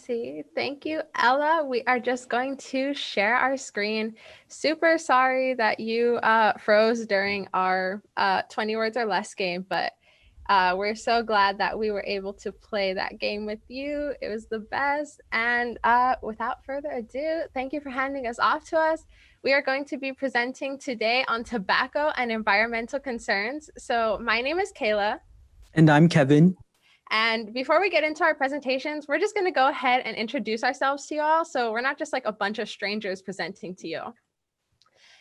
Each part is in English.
See, thank you, Ella. We are just going to share our screen. Super sorry that you froze during our 20 words or less game, but we're so glad that we were able to play that game with you. It was the best. And without further ado, thank you for handing us off to us. We are going to be presenting today on tobacco and environmental concerns. So my name is Kayla. And I'm Kevin. And before we get into our presentations, we're just going to go ahead and introduce ourselves to you all. So we're not just like a bunch of strangers presenting to you.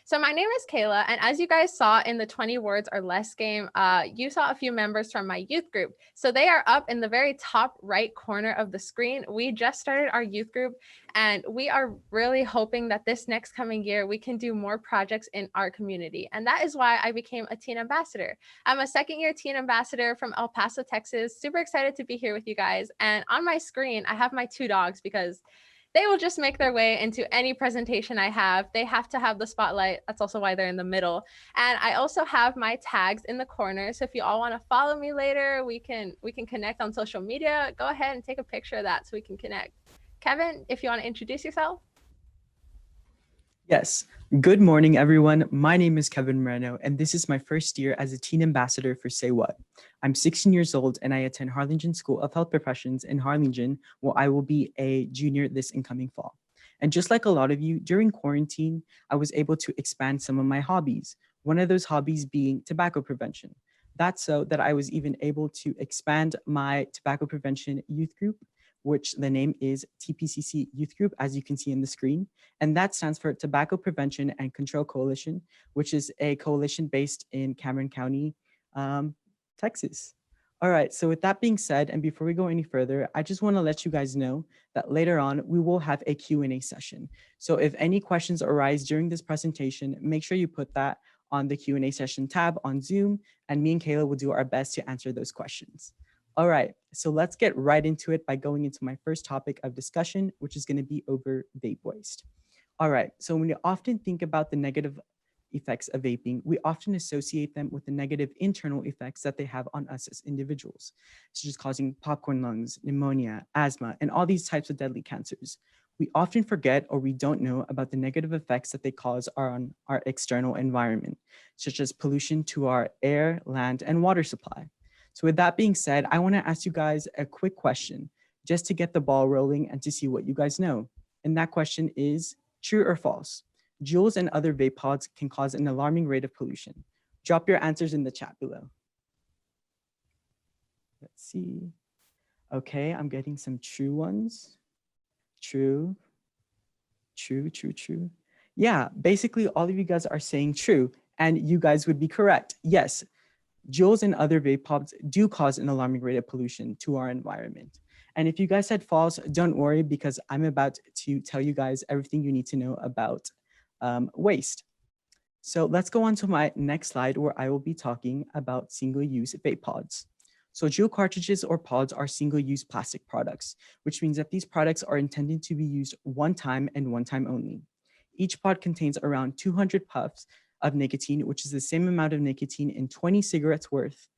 So my name is Kayla, and as you guys saw in the 20 words or less game, you saw a few members from my youth group. So they are up in the very top right corner of the screen. We just started our youth group, and we are really hoping that this next coming year, we can do more projects in our community. And that is why I became a teen ambassador. I'm a second-year teen ambassador from El Paso, Texas. Super excited to be here with you guys. And on my screen, I have my two dogs because they will just make their way into any presentation I have. They have to have the spotlight. That's also why they're in the middle. And I also have my tags in the corner. So if you all want to follow me later, we can connect on social media. Go ahead and take a picture of that so we can connect. Kevin, if you want to introduce yourself. Yes. Good morning, everyone. My name is Kevin Moreno, and this is my first year as a teen ambassador for Say What. I'm 16 years old, and I attend Harlingen School of Health Professions in Harlingen, where I will be a junior this incoming fall. And just like a lot of you, during quarantine, I was able to expand some of my hobbies, one of those hobbies being tobacco prevention. That's so that I was even able to expand my tobacco prevention youth group, which the name is TPCC Youth Group, as you can see in the screen. And that stands for Tobacco Prevention and Control Coalition, which is a coalition based in Cameron County, Texas. All right, so with that being said, and before we go any further, I just want to let you guys know that later on, we will have a Q&A session. So if any questions arise during this presentation, make sure you put that on the Q&A session tab on Zoom, and me and Kayla will do our best to answer those questions. All right, so let's get right into it by going into my first topic of discussion, which is going to be over vape waste. All right, so when you often think about the negative effects of vaping, we often associate them with the negative internal effects that they have on us as individuals, such as causing popcorn lungs, pneumonia, asthma, and all these types of deadly cancers. We often forget or we don't know about the negative effects that they cause on our external environment, such as pollution to our air, land, and water supply. So with that being said, I want to ask you guys a quick question just to get the ball rolling and to see what you guys know. And that question is, true or false? Juuls and other vape pods can cause an alarming rate of pollution. Drop your answers in the chat below. Let's see. Okay, I'm getting some true ones. True, true, true, true. Yeah, basically all of you guys are saying true, and you guys would be correct. Yes, Juuls and other vape pods do cause an alarming rate of pollution to our environment. And if you guys said false, don't worry, because I'm about to tell you guys everything you need to know about waste. So let's go on to my next slide, where I will be talking about single-use vape pods. So Juul cartridges or pods are single-use plastic products, which means that these products are intended to be used one time and one time only. Each pod contains around 200 puffs of nicotine, which is the same amount of nicotine in 20 cigarettes worth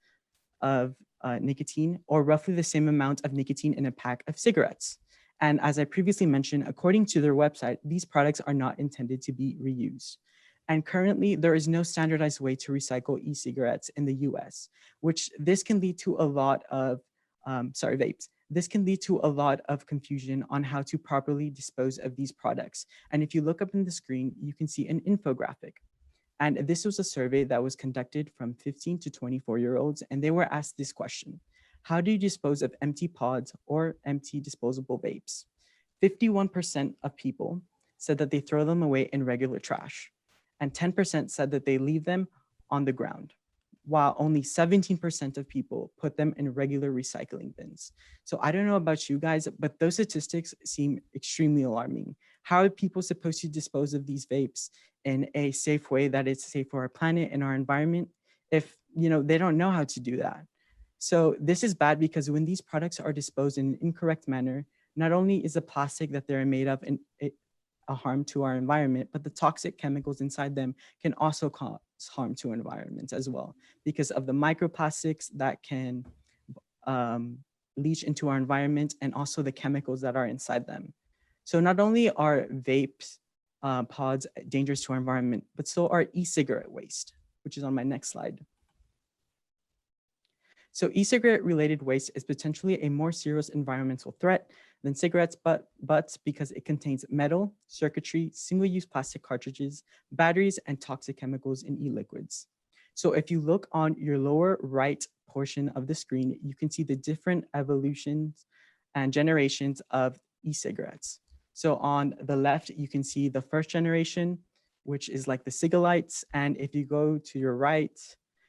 of nicotine, or roughly the same amount of nicotine in a pack of cigarettes. And as I previously mentioned, according to their website, these products are not intended to be reused. And currently, there is no standardized way to recycle e-cigarettes in the US, which this can lead to a lot of, vapes. This can lead to a lot of confusion on how to properly dispose of these products. And if you look up in the screen, you can see an infographic. And this was a survey that was conducted from 15 to 24-year-olds, and they were asked this question: how do you dispose of empty pods or empty disposable vapes? 51% of people said that they throw them away in regular trash, and 10% said that they leave them on the ground, while only 17% of people put them in regular recycling bins. So I don't know about you guys, but those statistics seem extremely alarming. How are people supposed to dispose of these vapes in a safe way that is safe for our planet and our environment if they don't know how to do that? So this is bad, because when these products are disposed in an incorrect manner, not only is the plastic that they're made of a harm to our environment, but the toxic chemicals inside them can also cause harm to environments as well, because of the microplastics that can leach into our environment and also the chemicals that are inside them. So not only are vapes pods dangerous to our environment, but so are e-cigarette waste, which is on my next slide. So e-cigarette related waste is potentially a more serious environmental threat than cigarettes, but because it contains metal, circuitry, single-use plastic cartridges, batteries, and toxic chemicals in e-liquids. So if you look on your lower right portion of the screen, you can see the different evolutions and generations of e-cigarettes. So on the left, you can see the first generation, which is like the cigalites. And if you go to your right,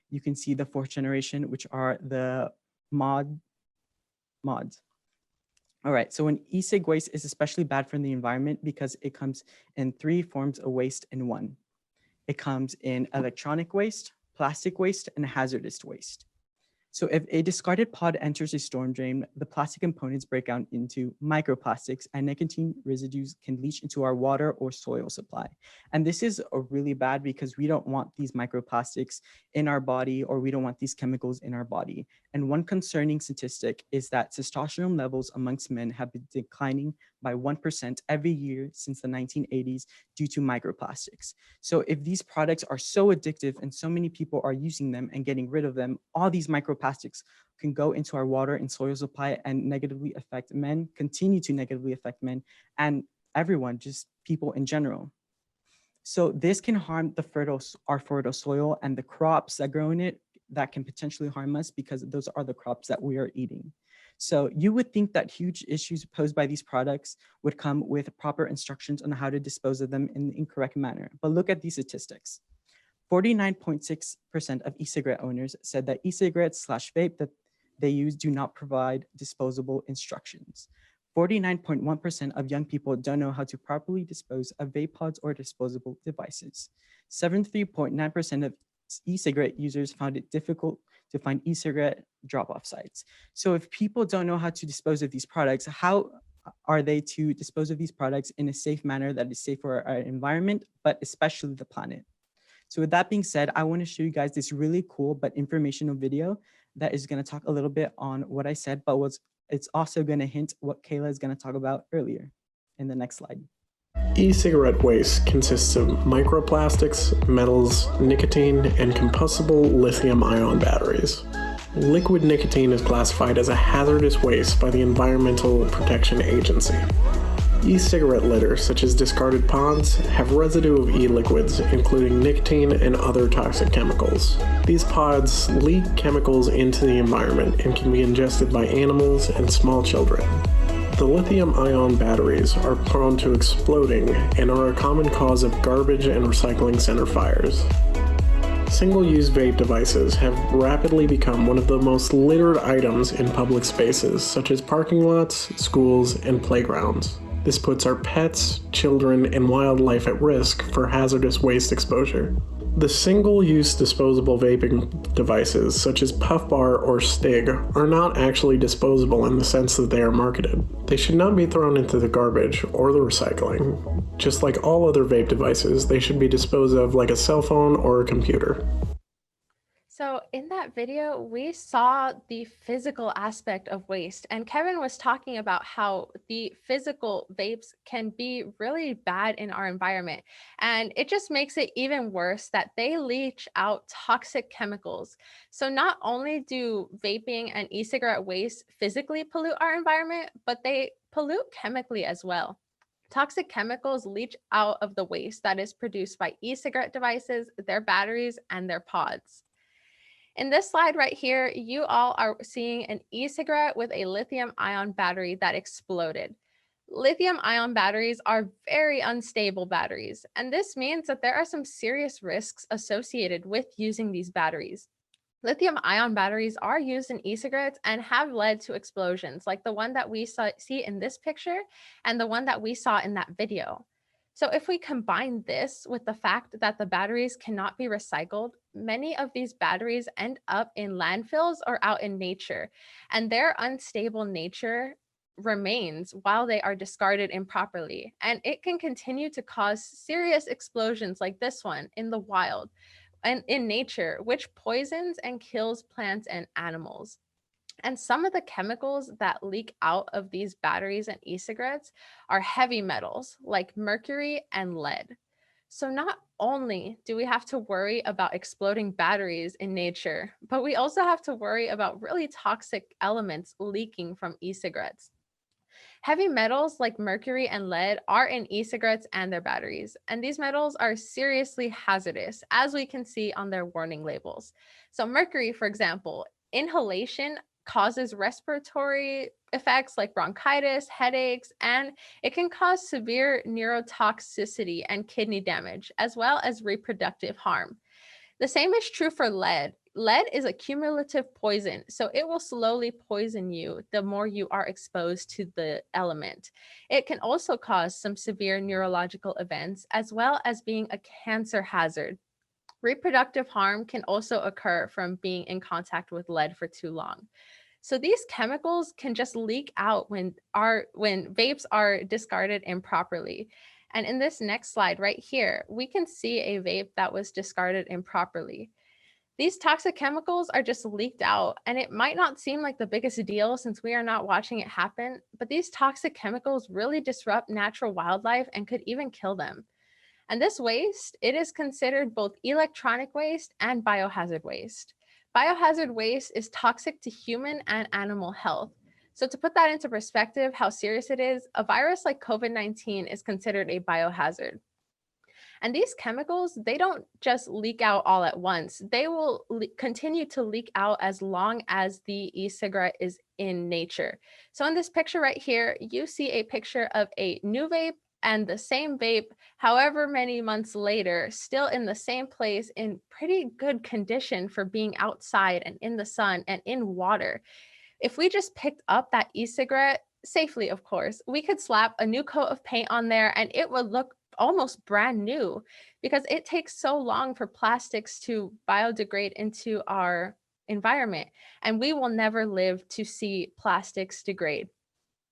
you can see the fourth generation, which are the mods. All right, so an e-cig waste is especially bad for the environment because it comes in 3 forms of waste in one. It comes in electronic waste, plastic waste, and hazardous waste. So if a discarded pod enters a storm drain, the plastic components break down into microplastics, and nicotine residues can leach into our water or soil supply. And this is really bad because we don't want these microplastics in our body, or we don't want these chemicals in our body. And one concerning statistic is that testosterone levels amongst men have been declining by 1% every year since the 1980s due to microplastics. So if these products are so addictive and so many people are using them and getting rid of them, all these microplastics can go into our water and soil supply and negatively affect men, continue to negatively affect men, and everyone, just people in general. So this can harm our fertile soil and the crops that grow in it that can potentially harm us because those are the crops that we are eating. So you would think that huge issues posed by these products would come with proper instructions on how to dispose of them in the incorrect manner. But look at these statistics. 49.6% of e-cigarette owners said that e-cigarettes/vape that they use do not provide disposable instructions. 49.1% of young people don't know how to properly dispose of vape pods or disposable devices. 73.9% of e-cigarette users found it difficult to find e-cigarette drop-off sites. So if people don't know how to dispose of these products, how are they to dispose of these products in a safe manner that is safe for our environment, but especially the planet? So with that being said, I want to show you guys this really cool but informational video that is going to talk a little bit on what I said, but it's also going to hint what Kayla is going to talk about earlier in the next slide. E-cigarette waste consists of microplastics, metals, nicotine, and combustible lithium-ion batteries. Liquid nicotine is classified as a hazardous waste by the Environmental Protection Agency. E-cigarette litter, such as discarded pods, have residue of e-liquids, including nicotine and other toxic chemicals. These pods leak chemicals into the environment and can be ingested by animals and small children. The lithium-ion batteries are prone to exploding and are a common cause of garbage and recycling center fires. Single-use vape devices have rapidly become one of the most littered items in public spaces, such as parking lots, schools, and playgrounds. This puts our pets, children, and wildlife at risk for hazardous waste exposure. The single-use disposable vaping devices, such as Puff Bar or Stig, are not actually disposable in the sense that they are marketed. They should not be thrown into the garbage or the recycling. Just like all other vape devices, they should be disposed of like a cell phone or a computer. So in that video, we saw the physical aspect of waste, and Kevin was talking about how the physical vapes can be really bad in our environment. And it just makes it even worse that they leach out toxic chemicals. So not only do vaping and e-cigarette waste physically pollute our environment, but they pollute chemically as well. Toxic chemicals leach out of the waste that is produced by e-cigarette devices, their batteries, and their pods. In this slide right here, you all are seeing an e-cigarette with a lithium-ion battery that exploded. Lithium-ion batteries are very unstable batteries, and this means that there are some serious risks associated with using these batteries. Lithium-ion batteries are used in e-cigarettes and have led to explosions like the one that we see in this picture and the one that we saw in that video. So if we combine this with the fact that the batteries cannot be recycled, many of these batteries end up in landfills or out in nature, and their unstable nature remains while they are discarded improperly. And it can continue to cause serious explosions like this one in the wild and in nature, which poisons and kills plants and animals. And some of the chemicals that leak out of these batteries and e-cigarettes are heavy metals like mercury and lead. So not only do we have to worry about exploding batteries in nature, but we also have to worry about really toxic elements leaking from e-cigarettes. Heavy metals like mercury and lead are in e-cigarettes and their batteries, and these metals are seriously hazardous, as we can see on their warning labels. So mercury, for example, inhalation causes respiratory effects like bronchitis, headaches, and it can cause severe neurotoxicity and kidney damage, as well as reproductive harm. The same is true for lead. Lead is a cumulative poison, so it will slowly poison you the more you are exposed to the element. It can also cause some severe neurological events, as well as being a cancer hazard. Reproductive harm can also occur from being in contact with lead for too long. So these chemicals can just leak out when vapes are discarded improperly. And in this next slide right here, we can see a vape that was discarded improperly. These toxic chemicals are just leaked out, and it might not seem like the biggest deal since we are not watching it happen, but these toxic chemicals really disrupt natural wildlife and could even kill them. And this waste, it is considered both electronic waste and biohazard waste. Biohazard waste is toxic to human and animal health. So to put that into perspective, how serious it is, a virus like COVID-19 is considered a biohazard. And these chemicals, they don't just leak out all at once. They will continue to leak out as long as the e-cigarette is in nature. So in this picture right here, you see a picture of a new vape and the same vape, however many months later, still in the same place in pretty good condition for being outside and in the sun and in water. If we just picked up that e-cigarette, safely of course, we could slap a new coat of paint on there and it would look almost brand new because it takes so long for plastics to biodegrade into our environment, and we will never live to see plastics degrade.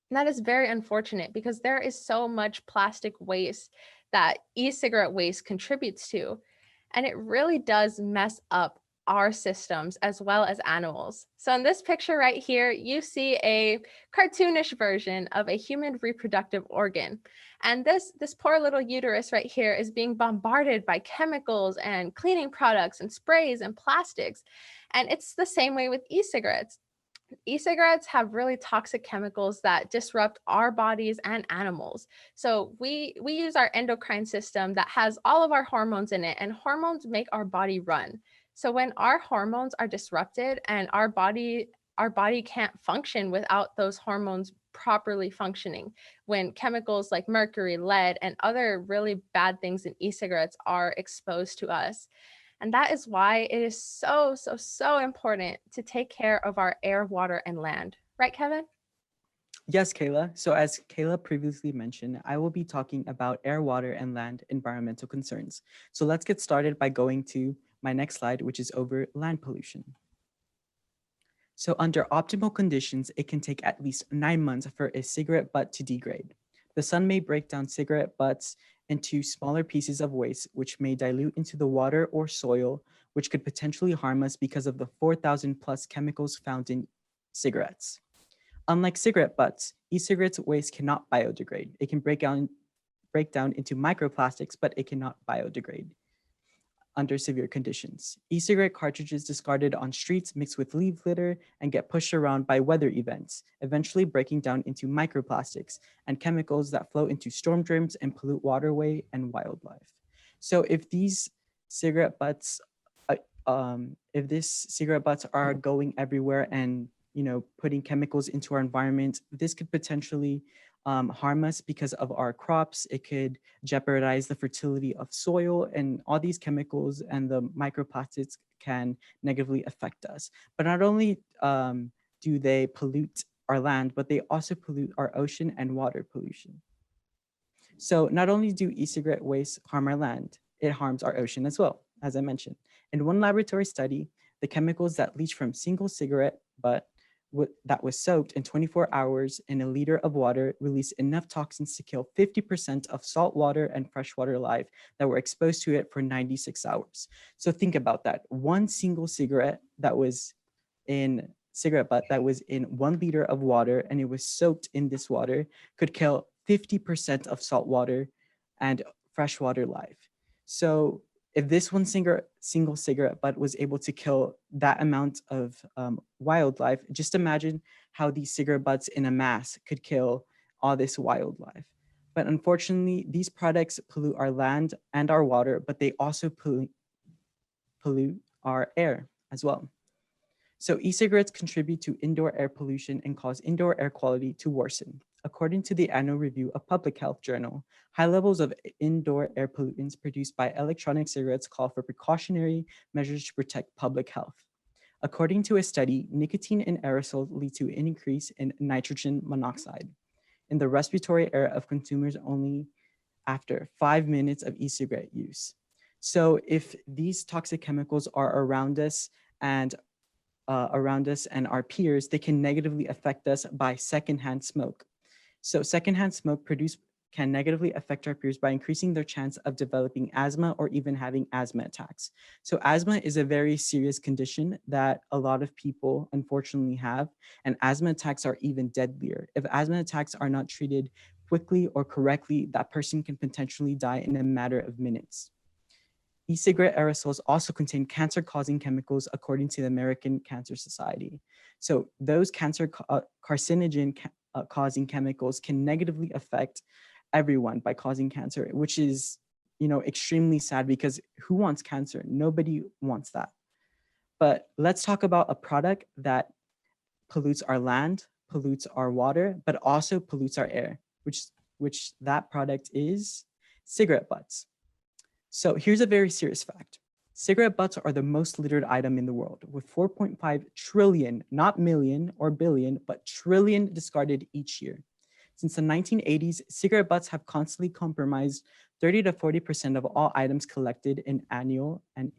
And that is very unfortunate because there is so much plastic waste that e-cigarette waste contributes to, and it really does mess up our systems as well as animals. So in this picture right here, you see a cartoonish version of a human reproductive organ. And this poor little uterus right here is being bombarded by chemicals and cleaning products and sprays and plastics. And it's the same way with e-cigarettes. E-cigarettes have really toxic chemicals that disrupt our bodies and animals. So we use our endocrine system that has all of our hormones in it, and hormones make our body run. So when our hormones are disrupted and our body can't function without those hormones properly functioning, when chemicals like mercury, lead, and other really bad things in e-cigarettes are exposed to us. And that is why it is so important to take care of our air, water, and land. Right, Kevin? Yes, Kayla. So as Kayla previously mentioned, I will be talking about air, water, and land environmental concerns. So let's get started by going to my next slide, which is over land pollution. So under optimal conditions, it can take at least 9 months for a cigarette butt to degrade. The sun may break down cigarette butts into smaller pieces of waste, which may dilute into the water or soil, which could potentially harm us because of the 4,000 plus chemicals found in cigarettes. Unlike cigarette butts, e-cigarettes waste cannot biodegrade. It can break down into microplastics, but it cannot biodegrade under severe conditions. E-cigarette cartridges discarded on streets mix with leaf litter and get pushed around by weather events, eventually breaking down into microplastics and chemicals that flow into storm drains and pollute waterway and wildlife. So if these cigarette butts, are going everywhere and putting chemicals into our environment, this could potentially harm us because of our crops. It could jeopardize the fertility of soil, and all these chemicals and the microplastics can negatively affect us. But not only do they pollute our land, but they also pollute our ocean and water pollution. So not only do e-cigarette waste harm our land, it harms our ocean as well, as I mentioned. In one laboratory study, the chemicals that leach from single cigarette butt that was soaked in 24 hours in a liter of water released enough toxins to kill 50% of saltwater and freshwater life that were exposed to it for 96 hours. So think about that. One single cigarette that was in cigarette butt that was in 1 liter of water and it was soaked in this water could kill 50% of saltwater and freshwater life. So if this one single cigarette butt was able to kill that amount of wildlife, just imagine how these cigarette butts in a mass could kill all this wildlife. But unfortunately, these products pollute our land and our water, but they also pollute our air as well. So e-cigarettes contribute to indoor air pollution and cause indoor air quality to worsen. According to the annual review of Public Health Journal, high levels of indoor air pollutants produced by electronic cigarettes call for precautionary measures to protect public health. According to a study, nicotine in aerosols lead to an increase in nitrogen monoxide in the respiratory air of consumers only after 5 minutes of e-cigarette use. So if these toxic chemicals are around us and our peers, they can negatively affect us by secondhand smoke. So secondhand smoke produced can negatively affect our peers by increasing their chance of developing asthma or even having asthma attacks. So asthma is a very serious condition that a lot of people unfortunately have, and asthma attacks are even deadlier. If asthma attacks are not treated quickly or correctly, that person can potentially die in a matter of minutes. E-cigarette aerosols also contain cancer-causing chemicals according to the American Cancer Society. So those carcinogen causing chemicals can negatively affect everyone by causing cancer, which is, extremely sad because who wants cancer? Nobody wants that. But let's talk about a product that pollutes our land, pollutes our water, but also pollutes our air, which that product is cigarette butts. So here's a very serious fact. Cigarette butts are the most littered item in the world, with 4.5 trillion, not million or billion, but trillion discarded each year. Since the 1980s, cigarette butts have constantly compromised 30 to 40% of all items collected in annual and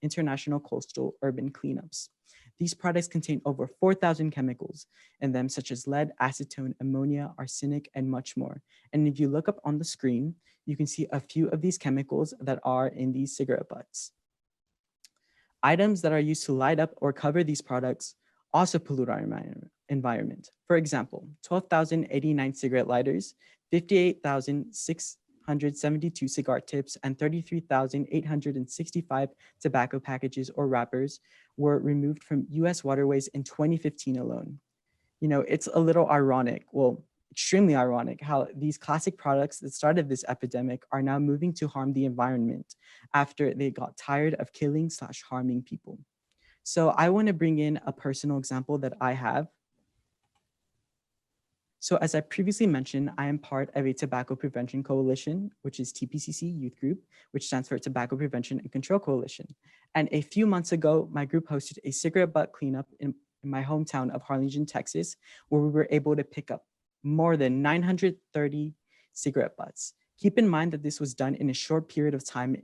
international coastal urban cleanups. These products contain over 4,000 chemicals in them, such as lead, acetone, ammonia, arsenic, and much more. And if you look up on the screen, you can see a few of these chemicals that are in these cigarette butts. Items that are used to light up or cover these products also pollute our environment. For example, 12,089 cigarette lighters, 58,672 cigar tips, and 33,865 tobacco packages or wrappers were removed from US waterways in 2015 alone. It's a little ironic, well, extremely ironic, how these classic products that started this epidemic are now moving to harm the environment after they got tired of killing/harming people. So I want to bring in a personal example that I have. So as I previously mentioned, I am part of a Tobacco Prevention Coalition, which is TPCC Youth Group, which stands for Tobacco Prevention and Control Coalition. And a few months ago, my group hosted a cigarette butt cleanup in my hometown of Harlingen, Texas, where we were able to pick up more than 930 cigarette butts. Keep in mind that this was done in a short period of time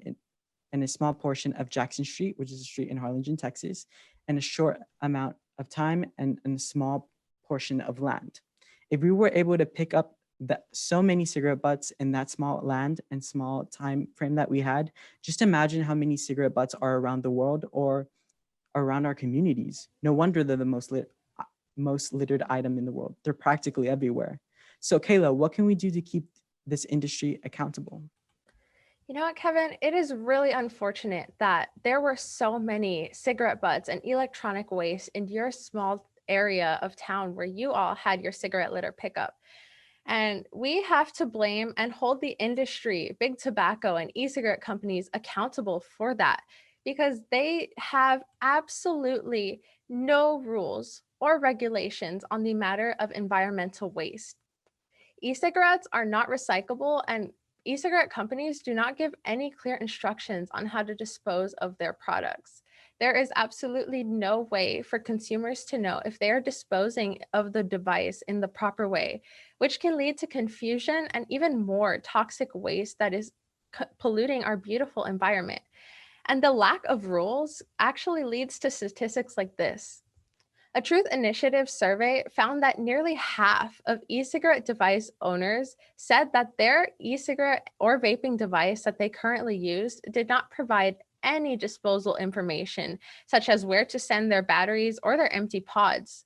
in a small portion of Jackson Street, which is a street in Harlingen, Texas, and a short amount of time and a small portion of land. If we were able to pick up so many cigarette butts in that small land and small time frame that we had, just imagine how many cigarette butts are around the world or around our communities. No wonder they're the most littered item in the world. They're practically everywhere. So Kayla, what can we do to keep this industry accountable? You know what, Kevin? It is really unfortunate that there were so many cigarette butts and electronic waste in your small area of town where you all had your cigarette litter pickup. And we have to blame and hold the industry, big tobacco and e-cigarette companies accountable for that, because they have absolutely no rules or regulations on the matter of environmental waste. E-cigarettes are not recyclable, and e-cigarette companies do not give any clear instructions on how to dispose of their products. There is absolutely no way for consumers to know if they are disposing of the device in the proper way, which can lead to confusion and even more toxic waste that is polluting our beautiful environment. And the lack of rules actually leads to statistics like this. A Truth Initiative survey found that nearly half of e-cigarette device owners said that their e-cigarette or vaping device that they currently used did not provide any disposal information, such as where to send their batteries or their empty pods.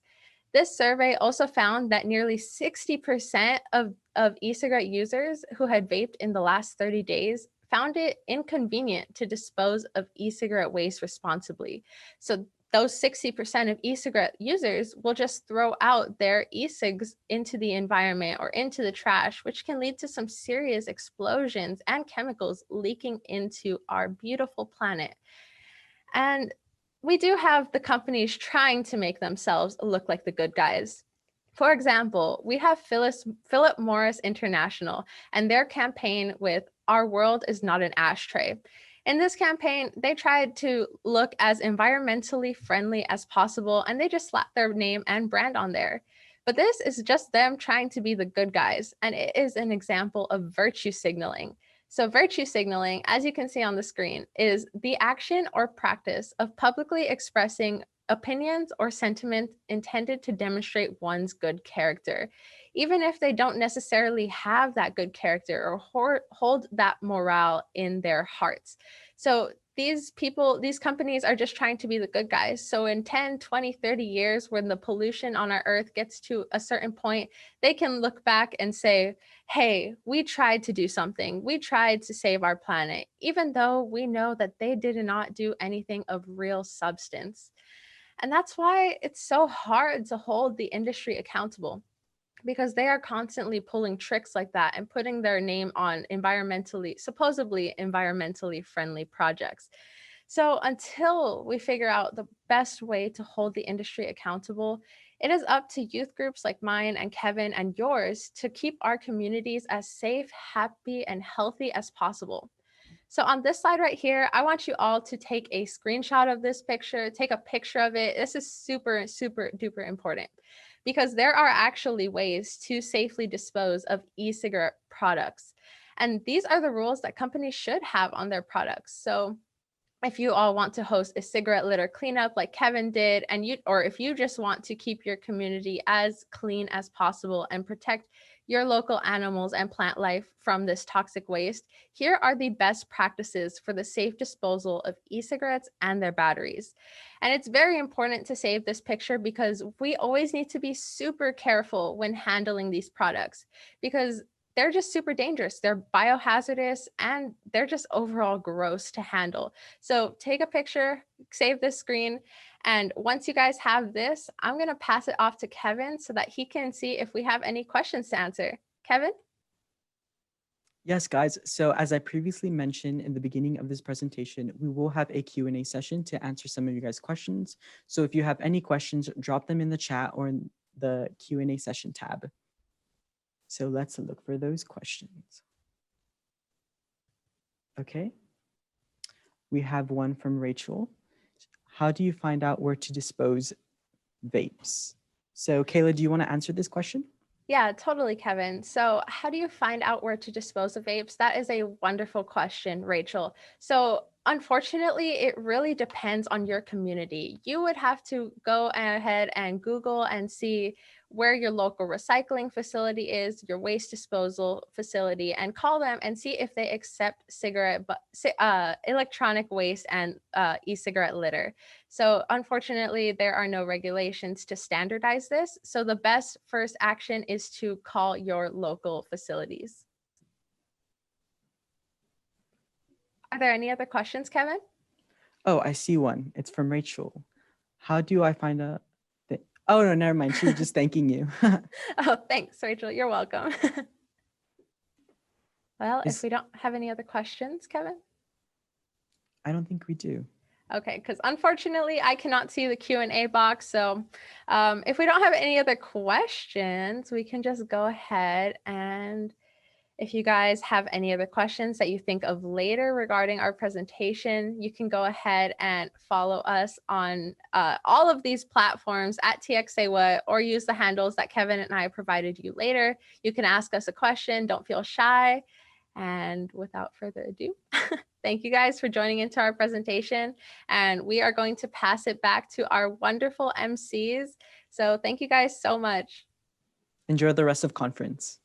This survey also found that nearly 60% of e-cigarette users who had vaped in the last 30 days found it inconvenient to dispose of e-cigarette waste responsibly. So those 60% of e-cigarette users will just throw out their e-cigs into the environment or into the trash, which can lead to some serious explosions and chemicals leaking into our beautiful planet. And we do have the companies trying to make themselves look like the good guys. For example, we have Philip Morris International and their campaign with "Our World is Not an Ashtray." In this campaign, they tried to look as environmentally friendly as possible, and they just slapped their name and brand on there. But this is just them trying to be the good guys, and it is an example of virtue signaling. So virtue signaling, as you can see on the screen, is the action or practice of publicly expressing opinions or sentiment intended to demonstrate one's good character, even if they don't necessarily have that good character or hold that morale in their hearts. So these companies are just trying to be the good guys. So in 10, 20, 30 years, when the pollution on our earth gets to a certain point, they can look back and say, hey, we tried to do something. We tried to save our planet, even though we know that they did not do anything of real substance. And that's why it's so hard to hold the industry accountable, because they are constantly pulling tricks like that and putting their name on supposedly environmentally friendly projects. So until we figure out the best way to hold the industry accountable, it is up to youth groups like mine and Kevin and yours to keep our communities as safe, happy, and healthy as possible. So on this slide right here, I want you all to take a screenshot of this picture, take a picture of it. This is super, super duper important, because there are actually ways to safely dispose of e-cigarette products. And these are the rules that companies should have on their products. So if you all want to host a cigarette litter cleanup like Kevin did, or if you just want to keep your community as clean as possible and protect your local animals and plant life from this toxic waste, here are the best practices for the safe disposal of e-cigarettes and their batteries. And it's very important to save this picture, because we always need to be super careful when handling these products, because they're just super dangerous. They're biohazardous, and they're just overall gross to handle. So take a picture, save this screen, and once you guys have this, I'm going to pass it off to Kevin so that he can see if we have any questions to answer. Kevin? Yes, guys. So as I previously mentioned in the beginning of this presentation, we will have a Q&A session to answer some of you guys' questions. So if you have any questions, drop them in the chat or in the Q&A session tab. So let's look for those questions. Okay. We have one from Rachel. How do you find out where to dispose vapes? So Kayla, do you want to answer this question? Yeah, totally, Kevin. So how do you find out where to dispose of vapes? That is a wonderful question, Rachel. So unfortunately, it really depends on your community. You would have to go ahead and Google and see where your local recycling facility is, your waste disposal facility, and call them and see if they accept electronic waste and e-cigarette litter. So unfortunately, there are no regulations to standardize this. So the best first action is to call your local facilities. Are there any other questions, Kevin? Oh, I see one. It's from Rachel. How do I find out? Oh, no, never mind. She was just thanking you. Oh, thanks, Rachel. You're welcome. Well, if we don't have any other questions, Kevin? I don't think we do. Okay, because unfortunately, I cannot see the Q&A box. So if we don't have any other questions, we can just go ahead, and if you guys have any other questions that you think of later regarding our presentation, you can go ahead and follow us on all of these platforms at TXAWhat, or use the handles that Kevin and I provided you later. You can ask us a question. Don't feel shy. And without further ado, thank you guys for joining into our presentation. And we are going to pass it back to our wonderful MCs. So thank you guys so much. Enjoy the rest of conference.